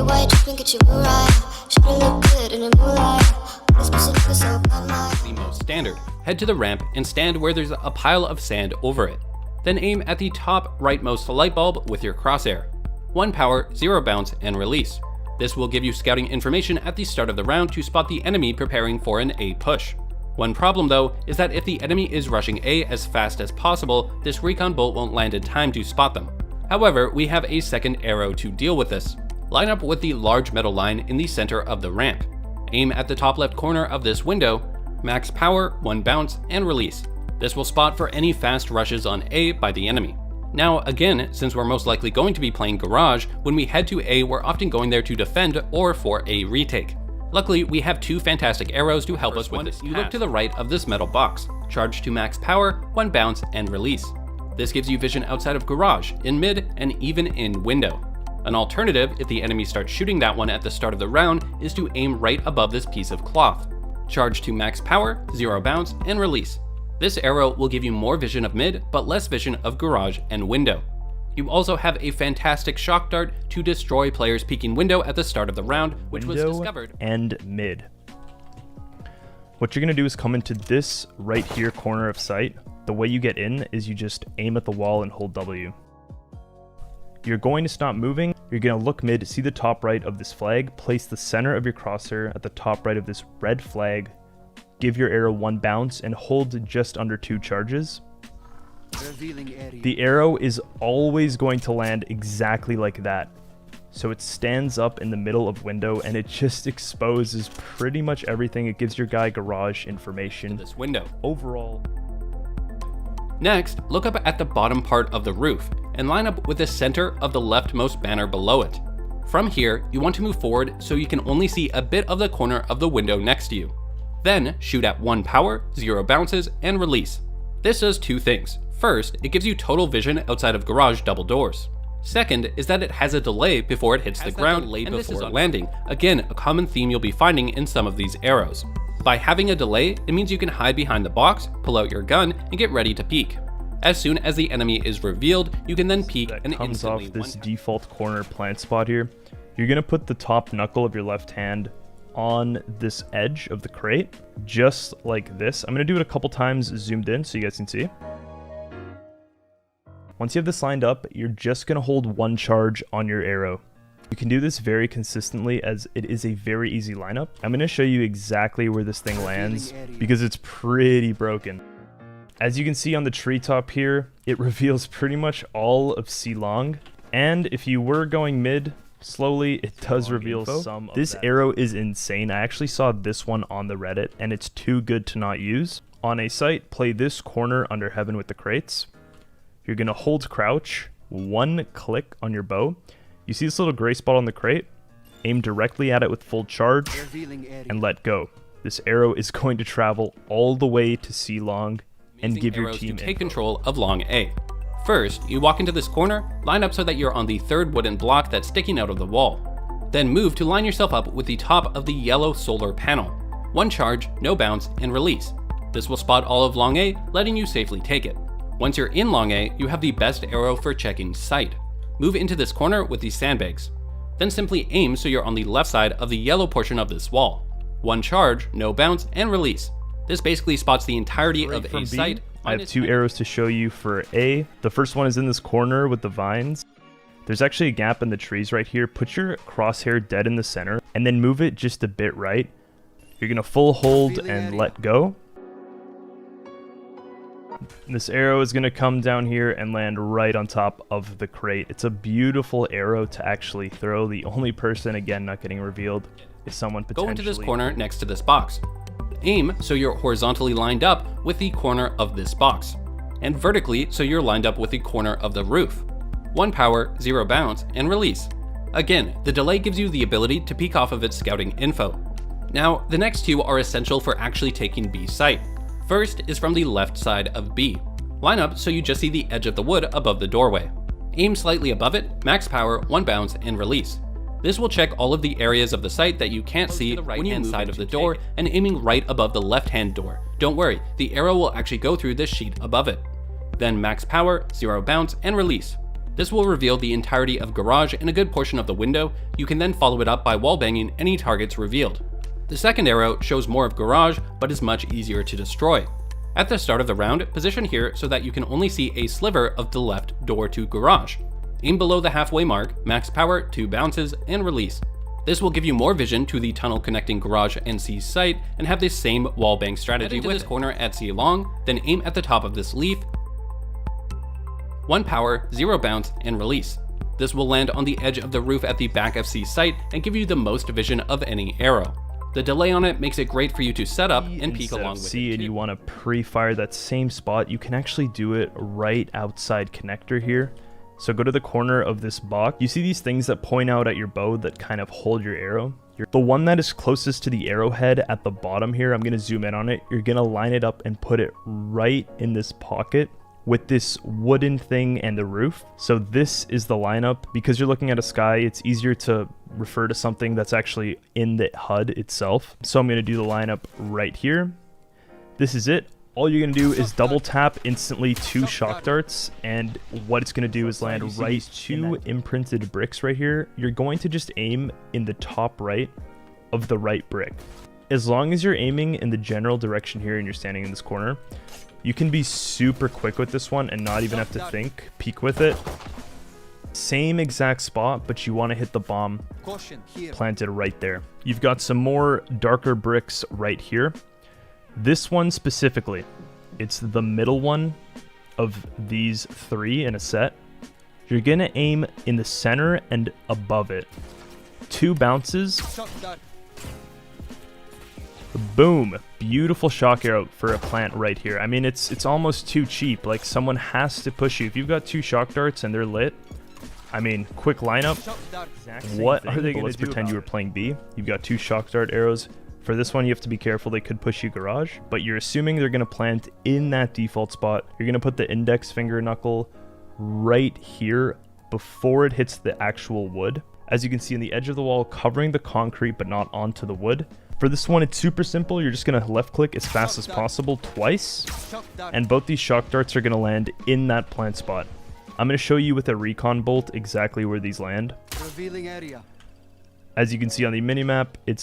The most standard. Head to the ramp and stand where there's a pile of sand over it. Then aim at the top rightmost light bulb with your crosshair. 1 power, 0 bounce, and release. This will give you scouting information at the start of the round to spot the enemy preparing for an A push. One problem though is that if the enemy is rushing A as fast as possible, this recon bolt won't land in time to spot them. However, we have a second arrow to deal with this. Line up with the large metal line in the center of the ramp. Aim at the top left corner of this window, max power, 1 bounce, and release. This will spot for any fast rushes on A by the enemy. Now again, since we're most likely going to be playing Garage, when we head to A we're often going there to defend or for a retake. Luckily, we have 2 fantastic arrows to help us with this. You look to the right of this metal box, charge to max power, 1 bounce, and release. This gives you vision outside of Garage, in mid, and even in window. An alternative, if the enemy starts shooting that one at the start of the round, is to aim right above this piece of cloth. Charge to max power, 0 bounce, and release. This arrow will give you more vision of mid, but less vision of Garage and window. You also have a fantastic shock dart to destroy players peeking window at the start of the round, which was discovered. And mid. What you're gonna do is come into this right here corner of sight. The way you get in is you just aim at the wall and hold W. You're going to stop moving. You're going to look mid, see the top right of this flag, place the center of your crosshair at the top right of this red flag, give your arrow 1 bounce, and hold just under 2 charges. The arrow is always going to land exactly like that. So it stands up in the middle of window and it just exposes pretty much everything. It gives your guy Garage information. This window. Overall. Next, look up at the bottom part of the roof and line up with the center of the leftmost banner below it. From here, you want to move forward so you can only see a bit of the corner of the window next to you. Then shoot at 1 power, 0 bounces, and release. This does 2 things. First, it gives you total vision outside of Garage double doors. Second is that it has a delay before it hits the ground and before landing. Again, a common theme you'll be finding in some of these arrows. By having a delay, it means you can hide behind the box, pull out your gun, and get ready to peek. As soon as the enemy is revealed, you can then peek and comes instantly off this default corner plant spot here. You're gonna put the top knuckle of your left hand on this edge of the crate, just like this. I'm gonna do it a couple times zoomed in so you guys can see. Once you have this lined up, you're just gonna hold 1 charge on your arrow. You can do this very consistently as it is a very easy lineup. I'm gonna show you exactly where this thing lands because it's pretty broken. As you can see on the treetop here, it reveals pretty much all of C long. And if you were going mid, slowly, it does reveal some of this. Arrow is insane. I actually saw this one on the Reddit and it's too good to not use. On a site, play this corner under heaven with the crates. You're gonna hold crouch, 1 click on your bow. You see this little gray spot on the crate? Aim directly at it with full charge and let go. This arrow is going to travel all the way to C long and give your team to take control of long A. First, you walk into this corner, line up so that you're on the 3rd wooden block that's sticking out of the wall. Then move to line yourself up with the top of the yellow solar panel. 1 charge, no bounce, and release. This will spot all of long A, letting you safely take it. Once you're in long A, you have the best arrow for checking sight. Move into this corner with these sandbags. Then simply aim so you're on the left side of the yellow portion of this wall. 1 charge, no bounce, and release. This basically spots the entirety of A site. I have 2 arrows to show you for A. The first one is in this corner with the vines. There's actually a gap in the trees right here. Put your crosshair dead in the center and then move it just a bit right. You're gonna full hold and let go. This arrow is going to come down here and land right on top of the crate. It's a beautiful arrow to actually throw. The only person, again, not getting revealed is someone potentially... Go into this corner next to this box. Aim so you're horizontally lined up with the corner of this box, and vertically so you're lined up with the corner of the roof. 1 power, 0 bounce, and release. Again, the delay gives you the ability to peek off of its scouting info. Now, the next 2 are essential for actually taking B site. First is from the left side of B. Line up so you just see the edge of the wood above the doorway. Aim slightly above it, max power, 1 bounce, and release. This will check all of the areas of the site that you can't see when you move side of the door and aiming right above the left-hand door. Don't worry, the arrow will actually go through this sheet above it. Then max power, 0 bounce, and release. This will reveal the entirety of garage and a good portion of the window. You can then follow it up by wallbanging any targets revealed. The second arrow shows more of garage, but is much easier to destroy. At the start of the round, position here so that you can only see a sliver of the left door to garage. Aim below the halfway mark, max power, 2 bounces, and release. This will give you more vision to the tunnel connecting garage and C site and have the same wallbang strategy with this corner at C long, then aim at the top of this leaf, 1 power, 0 bounce, and release. This will land on the edge of the roof at the back of C site and give you the most vision of any arrow. The delay on it makes it great for you to set up and peek along with C it. And you want to pre-fire that same spot, you can actually do it right outside connector here. So go to the corner of this box. You see these things that point out at your bow that kind of hold your arrow? The one that is closest to the arrowhead at the bottom here, I'm going to zoom in on it. You're going to line it up and put it right in this pocket with this wooden thing and the roof. So this is the lineup. Because you're looking at a sky, it's easier to refer to something that's actually in the HUD itself. So I'm going to do the lineup right here. This is it. All you're going to do is double tap instantly 2 shock darts, and what it's going to do is land right 2 imprinted bricks right here. You're going to just aim in the top right of the right brick. As long as you're aiming in the general direction here and you're standing in this corner, you can be super quick with this one and not even have to think. Peek with it. Same exact spot, but you want to hit the bomb planted right there. You've got some more darker bricks right here. This one specifically, it's the middle one of these 3 in a set. You're going to aim in the center and above it. 2 bounces. Boom. Beautiful shock arrow for a plant right here. I mean, it's almost too cheap. Like, someone has to push you. If you've got 2 shock darts and they're lit, I mean, quick lineup. What are they going to do? Let's pretend you were playing B. You've got 2 shock dart arrows. For this one, you have to be careful. They could push you garage, but you're assuming they're going to plant in that default spot. You're going to put the index finger knuckle right here before it hits the actual wood. As you can see on the edge of the wall, covering the concrete, but not onto the wood. For this one, it's super simple. You're just going to left click as fast as possible twice, and both these shock darts are going to land in that plant spot. I'm going to show you with a recon bolt exactly where these land. As you can see on the minimap, it's